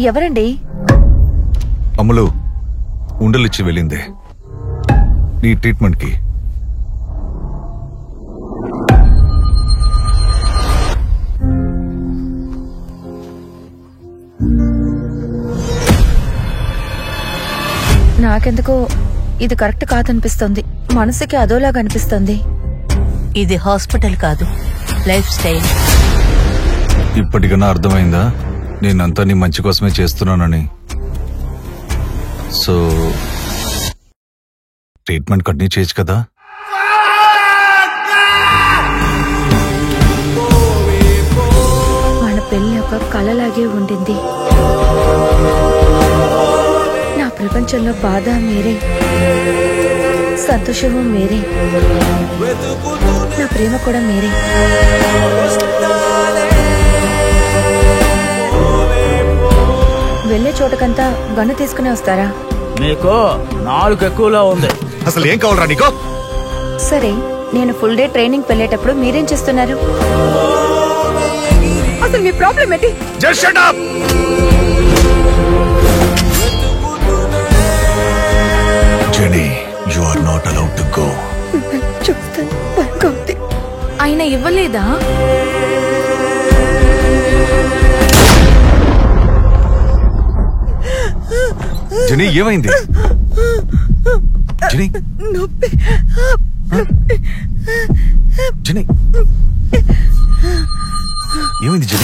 ఎవరండి? అమ్ములు ఉండలిచ్చి వెళ్ళిందే నీ ట్రీట్మెంట్ కి. నాకెందుకో ఇది కరెక్ట్ కాదనిపిస్తుంది. మనసుకి అదోలాగా అనిపిస్తుంది. ఇది హాస్పిటల్ కాదు, లైఫ్ స్టైల్. ఇప్పటికన్నా అర్థమైందా నేనంతా నీ మంచి కోసమే చేస్తున్నానని? సో ట్రీట్మెంట్ కంటిన్యూ చేయొచ్చు కదా? మన పెళ్లి ఒక కలలాగే ఉండింది. నా ప్రపంచంలో బాధ మీరే, సంతోషము మీరే, నా ప్రేమ కూడా మీరే. వెళ్లే చోటకంతా గన్ను తీసుకుని వస్తారా? నీకు 4 ఎక్కువలో ఉంది. అసలు ఏం కావాలరా నీకో? సరే, నేను ఫుల్ డే ట్రైనింగ్ వెళ్ళేటప్పుడు మీరేం చేస్తున్నారు? అసలు మీ ప్రాబ్లం ఏంటి? Just shut up! Jenny, you are not allowed to go. చూస్తాను, భయంగా ఉంది. ఆయన ఇవ్వలేదా? జెనీ ఏమైంది? జెనీ జెనీ ఏమైంది? జెనీ